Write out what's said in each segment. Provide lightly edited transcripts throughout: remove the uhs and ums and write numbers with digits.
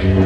Join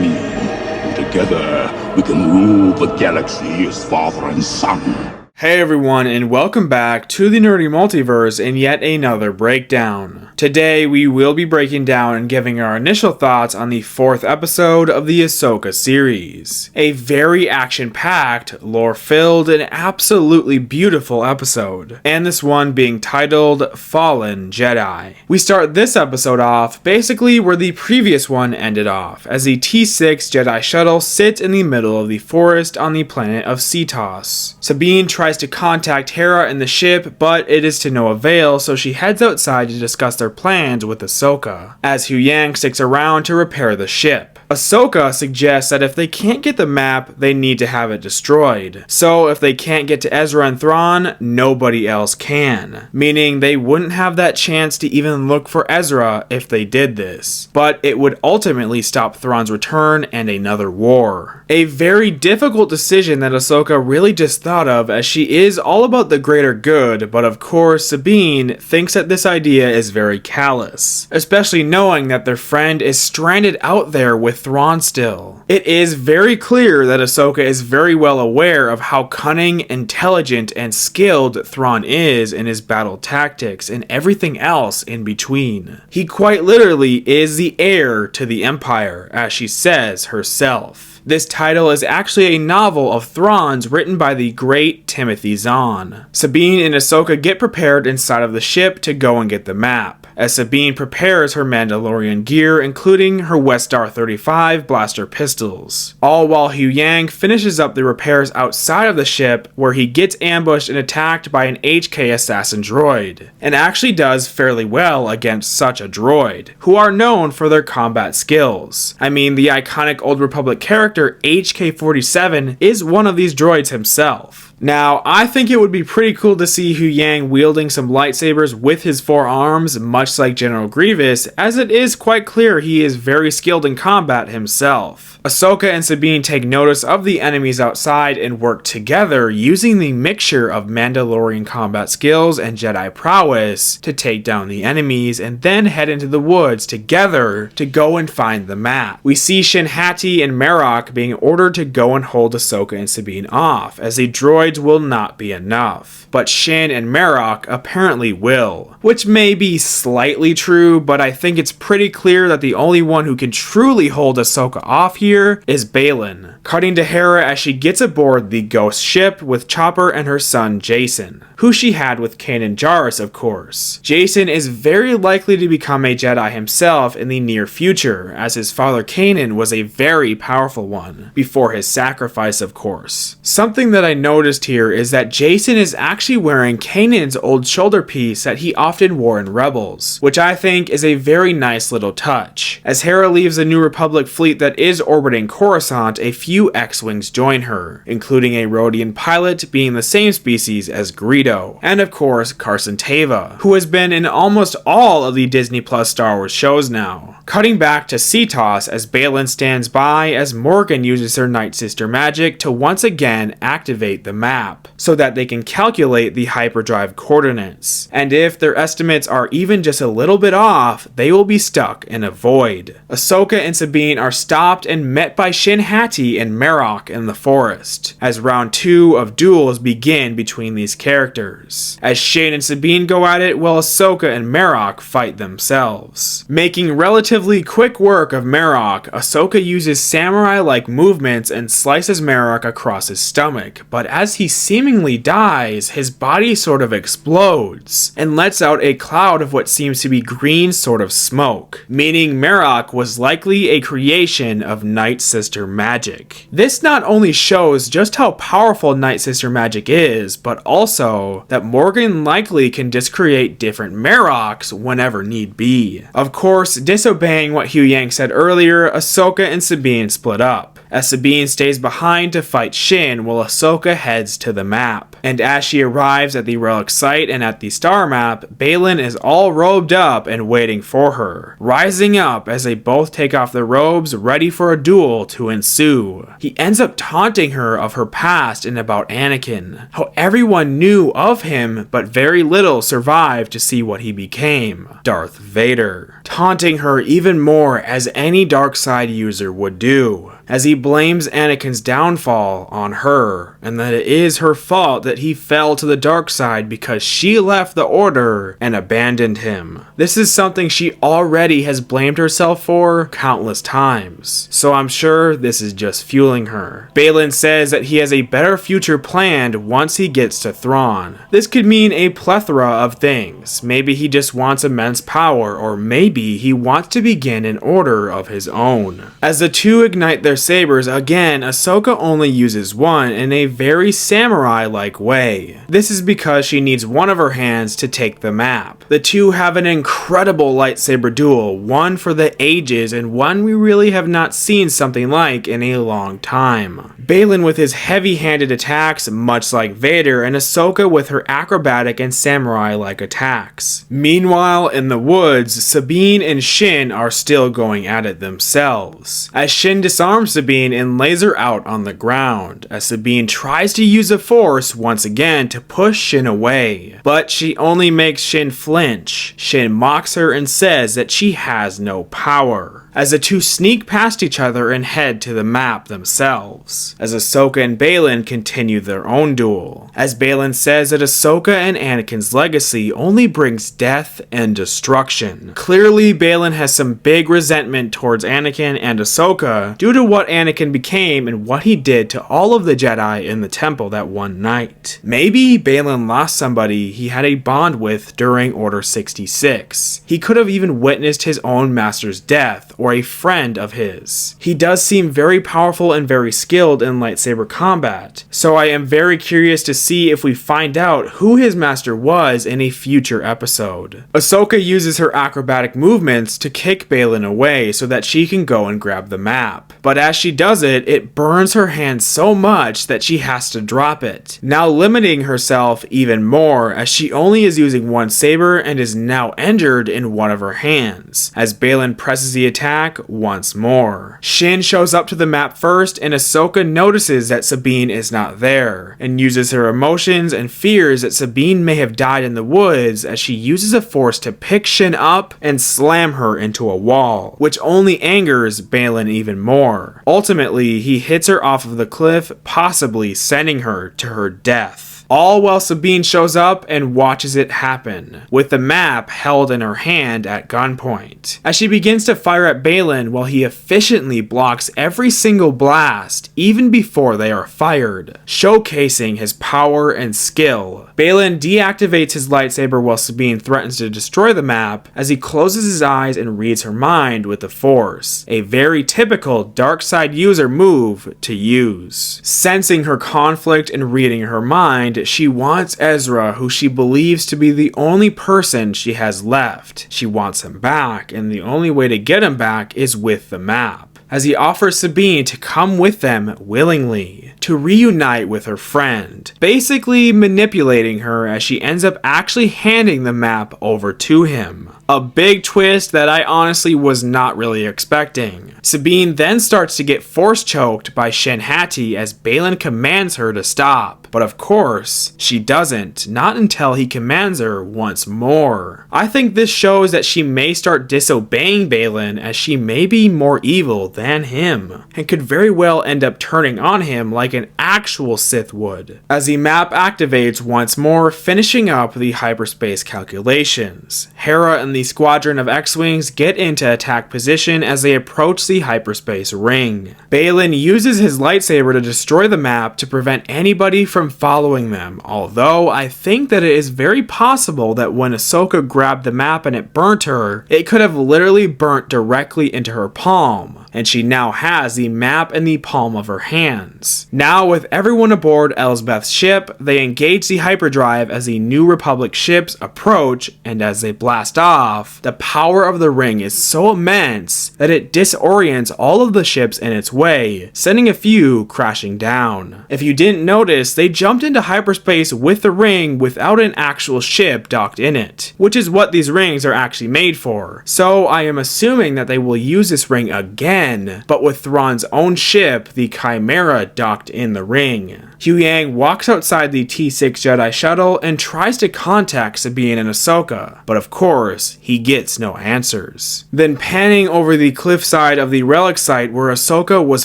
me, and together we can rule the galaxy as father and son. Hey everyone, and welcome back to the Nerdy Multiverse in yet another breakdown. Today we will be breaking down and giving our initial thoughts on the 4th episode of the Ahsoka series. A very action-packed, lore-filled, and absolutely beautiful episode, and this one being titled Fallen Jedi. We start this episode off basically where the previous one ended off, as the T6 Jedi shuttle sits in the middle of the forest on the planet of Cetos. Sabine tries to contact Hera in the ship, but it is to no avail, so she heads outside to discuss their plans with Ahsoka, as Huyang sticks around to repair the ship. Ahsoka suggests that if they can't get the map, they need to have it destroyed. So if they can't get to Ezra and Thrawn, nobody else can. Meaning they wouldn't have that chance to even look for Ezra if they did this. But it would ultimately stop Thrawn's return and another war. A very difficult decision that Ahsoka really just thought of, as she is all about the greater good, but of course Sabine thinks that this idea is very callous. Especially knowing that their friend is stranded out there with Thrawn still. It is very clear that Ahsoka is very well aware of how cunning, intelligent, and skilled Thrawn is in his battle tactics and everything else in between. He quite literally is the heir to the Empire, as she says herself. This title is actually a novel of Thrawn's written by the great Timothy Zahn. Sabine and Ahsoka get prepared inside of the ship to go and get the map, as Sabine prepares her Mandalorian gear, including her Westar 35 blaster pistols. All while Huyang finishes up the repairs outside of the ship, where he gets ambushed and attacked by an HK assassin droid, and actually does fairly well against such a droid, who are known for their combat skills. I mean, the iconic Old Republic character HK-47 is one of these droids himself. Now, I think it would be pretty cool to see Huyang wielding some lightsabers with his 4 arms, much like General Grievous, as it is quite clear he is very skilled in combat himself. Ahsoka and Sabine take notice of the enemies outside and work together using the mixture of Mandalorian combat skills and Jedi prowess to take down the enemies, and then head into the woods together to go and find the map. We see Shin Hati and Marok being ordered to go and hold Ahsoka and Sabine off, as the droids will not be enough. But Shin and Marok apparently will, which may be slightly true, but I think it's pretty clear that the only one who can truly hold Ahsoka off here is Baylan. Cutting to Hera as she gets aboard the ghost ship with Chopper and her son Jason, who she had with Kanan Jarrus, of course. Jason is very likely to become a Jedi himself in the near future, as his father Kanan was a very powerful one, before his sacrifice, of course. Something that I noticed here is that Jason is actually wearing Kanan's old shoulder piece that he often wore in Rebels, which I think is a very nice little touch. As Hera leaves the New Republic fleet that is orbiting Coruscant, a few X-Wings join her, including a Rodian pilot being the same species as Greedo, and of course Carson Teva, who has been in almost all of the Disney Plus Star Wars shows now. Cutting back to Cetos as Baylan stands by as Morgan uses her Night Sister magic to once again activate the map, so that they can calculate the hyperdrive coordinates, and if their estimates are even just a little bit off, they will be stuck in a void. Ahsoka and Sabine are stopped and met by Shin Hati and Marok in the forest, as round 2 of duels begin between these characters, as Shin and Sabine go at it while Ahsoka and Marok fight themselves. Making relatively quick work of Marok, Ahsoka uses samurai-like movements and slices Marok across his stomach, but as he seemingly dies, his body sort of explodes and lets out a cloud of what seems to be green sort of smoke, meaning Marok was likely a creation of Night Sister magic. This not only shows just how powerful Night Sister magic is, but also that Morgan likely can discreate different Maroks whenever need be. Of course, disobeying what Huyang said earlier, Ahsoka and Sabine split up, as Sabine stays behind to fight Shin while Ahsoka heads to the map. And as she arrives at the relic site and at the star map, Baylan is all robed up and waiting for her, rising up as they both take off their robes, ready for a duel to ensue. He ends up taunting her of her past and about Anakin, how everyone knew of him but very little survived to see what he became, Darth Vader. taunting her even more as any dark side user would do, as he blames Anakin's downfall on her, and that it is her fault that he fell to the dark side because she left the Order and abandoned him. This is something she already has blamed herself for countless times, so I'm sure this is just fueling her. Baylan says that he has a better future planned once he gets to Thrawn. This could mean a plethora of things. Maybe he just wants immense power, or maybe he wants to begin an order of his own. As the two ignite their sabers again, Ahsoka only uses one in a very samurai-like way. This is because she needs one of her hands to take the map. The two have an incredible lightsaber duel, one for the ages and one we really have not seen something like in a long time. Baylan with his heavy-handed attacks, much like Vader, and Ahsoka with her acrobatic and samurai-like attacks. Meanwhile, in the woods, Sabine and Shin are still going at it themselves, as Shin disarms Sabine and lays her out on the ground, as Sabine tries to use the Force once again to push Shin away, but she only makes Shin flinch. Shin mocks her and says that she has no power, as the two sneak past each other and head to the map themselves, as Ahsoka and Baylan continue their own duel, as Baylan says that Ahsoka and Anakin's legacy only brings death and destruction. Clearly, Baylan has some big resentment towards Anakin and Ahsoka due to what Anakin became and what he did to all of the Jedi in the temple that one night. Maybe Baylan lost somebody he had a bond with during Order 66. He could have even witnessed his own master's death, or a friend of his. He does seem very powerful and very skilled in lightsaber combat, so I am very curious to see if we find out who his master was in a future episode. Ahsoka uses her acrobatic movements to kick Baylan away so that she can go and grab the map, but as she does it, it burns her hand so much that she has to drop it, now limiting herself even more as she only is using one saber and is now injured in one of her hands, as Baylan presses the attack once more. Shin shows up to the map first, and Ahsoka notices that Sabine is not there, and uses her emotions and fears that Sabine may have died in the woods as she uses a Force to pick Shin up and slam her into a wall, which only angers Baylan even more. Ultimately, he hits her off of the cliff, possibly sending her to her death. All while Sabine shows up and watches it happen, with the map held in her hand at gunpoint, as she begins to fire at Baylan while he efficiently blocks every single blast, even before they are fired, showcasing his power and skill. Baylan deactivates his lightsaber while Sabine threatens to destroy the map, as he closes his eyes and reads her mind with the Force, a very typical dark side user move to use. Sensing her conflict and reading her mind, she wants Ezra, who she believes to be the only person she has left. She wants him back, and the only way to get him back is with the map, as he offers Sabine to come with them willingly, to reunite with her friend, basically manipulating her as she ends up actually handing the map over to him. A big twist that I honestly was not really expecting. Sabine then starts to get force choked by Shin Hati as Baylan commands her to stop, but of course, she doesn't, not until he commands her once more. I think this shows that she may start disobeying Baylan, as she may be more evil than him, and could very well end up turning on him like an actual Sith would, as the map activates once more, finishing up the hyperspace calculations. Hera and the squadron of X-Wings get into attack position as they approach the hyperspace ring. Baylan uses his lightsaber to destroy the map to prevent anybody from following them, although I think that it is very possible that when Ahsoka grabbed the map and it burnt her, it could have literally burnt directly into her palm, and she now has the map in the palm of her hands. Now, with everyone aboard Elsbeth's ship, they engage the hyperdrive as the New Republic ships approach, and as they blast off, the power of the ring is so immense that it disorients all of the ships in its way, sending a few crashing down. If you didn't notice, they jumped into hyperspace with the ring without an actual ship docked in it, which is what these rings are actually made for. So I am assuming that they will use this ring again again, but with Thrawn's own ship, the Chimera, docked in the ring. Huyang walks outside the T6 Jedi shuttle and tries to contact Sabine and Ahsoka, but of course, he gets no answers. Then panning over the cliffside of the relic site where Ahsoka was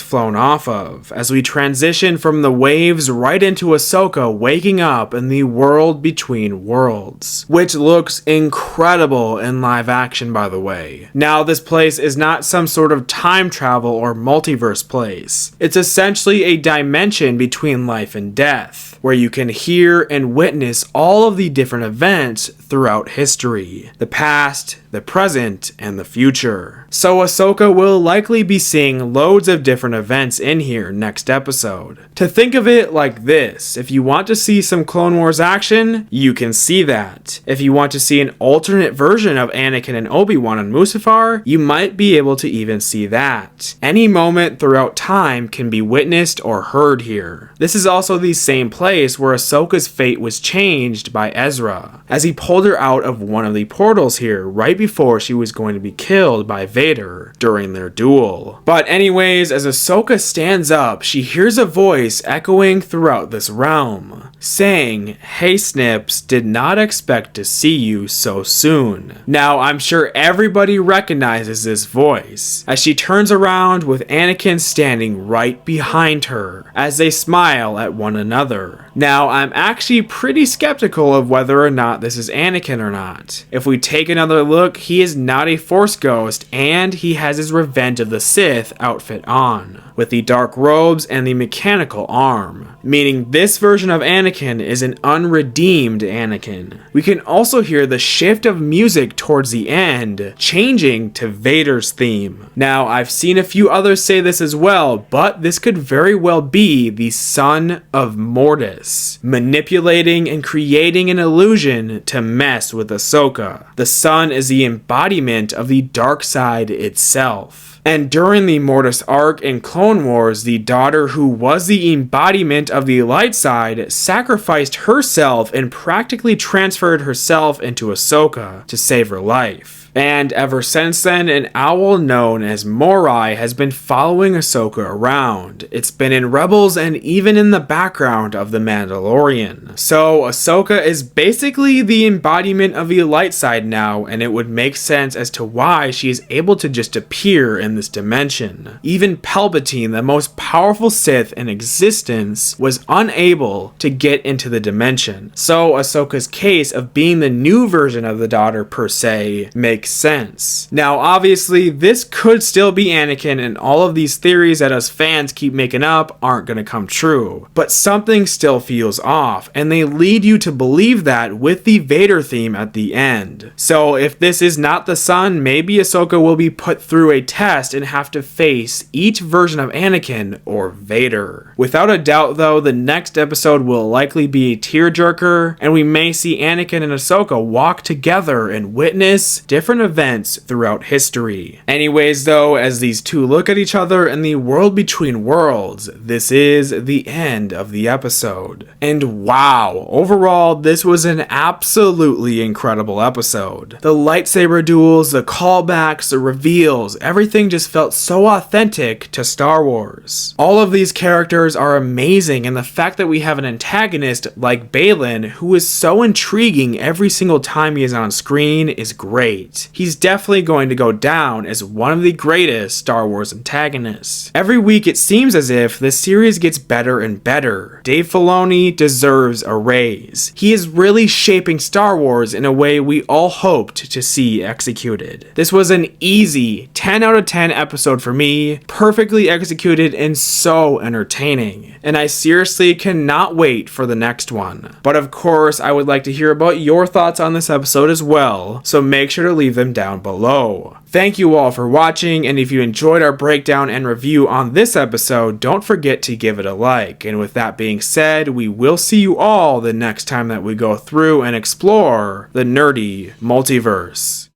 flown off of, as we transition from the waves right into Ahsoka waking up in the world between worlds, which looks incredible in live action, by the way. Now, this place is not some sort of time travel or multiverse place. It's essentially a dimension between life and death, where you can hear and witness all of the different events throughout history, the past, the present, and the future. So Ahsoka will likely be seeing loads of different events in here next episode. To think of it like this, if you want to see some Clone Wars action, you can see that. If you want to see an alternate version of Anakin and Obi-Wan on Mustafar, you might be able to even see that. Any moment throughout time can be witnessed or heard here. This is also the same place where Ahsoka's fate was changed by Ezra, as he pulled her out of one of the portals here right before she was going to be killed by Vader during their duel. But anyways, as Ahsoka stands up, she hears a voice echoing throughout this realm, saying, "Hey Snips, did not expect to see you so soon." Now, I'm sure everybody recognizes this voice, as she turns around with Anakin standing right behind her, as they smile at one another. Now, I'm actually pretty skeptical of whether or not this is Anakin or not. If we take another look, he is not a Force ghost, and he has his Revenge of the Sith outfit on, with the dark robes and the mechanical arm, meaning this version of Anakin is an unredeemed Anakin. We can also hear the shift of music towards the end, changing to Vader's theme. Now, I've seen a few others say this as well, but this could very well be the Son of Mortis, manipulating and creating an illusion to mess with Ahsoka. The Son is the embodiment of the dark side itself. And during the Mortis arc in Clone Wars, the daughter who was the embodiment of the light side sacrificed herself and practically transferred herself into Ahsoka to save her life. And ever since then, an owl known as Morai has been following Ahsoka around. It's been in Rebels and even in the background of The Mandalorian. So Ahsoka is basically the embodiment of the light side now, and it would make sense as to why she is able to just appear in this dimension. Even Palpatine, the most powerful Sith in existence, was unable to get into the dimension. So Ahsoka's case of being the new version of the daughter per se makes sense. Now, obviously, this could still be Anakin, and all of these theories that us fans keep making up aren't going to come true. But something still feels off, and they lead you to believe that with the Vader theme at the end. So if this is not the Son, maybe Ahsoka will be put through a test and have to face each version of Anakin or Vader. Without a doubt, though, the next episode will likely be a tearjerker, and we may see Anakin and Ahsoka walk together and witness different events throughout history. Anyways, though, as these two look at each other in the world between worlds, this is the end of the episode. And wow, overall, this was an absolutely incredible episode. The lightsaber duels, the callbacks, the reveals, everything just felt so authentic to Star Wars. All of these characters are amazing, and the fact that we have an antagonist like Baylan who is so intriguing every single time he is on screen is great. He's definitely going to go down as one of the greatest Star Wars antagonists. Every week it seems as if this series gets better and better. Dave Filoni deserves a raise. He is really shaping Star Wars in a way we all hoped to see executed. This was an easy 10 out of 10 episode for me, perfectly executed and so entertaining. And I seriously cannot wait for the next one. But of course, I would like to hear about your thoughts on this episode as well, so make sure to leave them down below. Thank you all for watching, and if you enjoyed our breakdown and review on this episode, don't forget to give it a like. And with that being said, we will see you all the next time that we go through and explore the nerdy multiverse.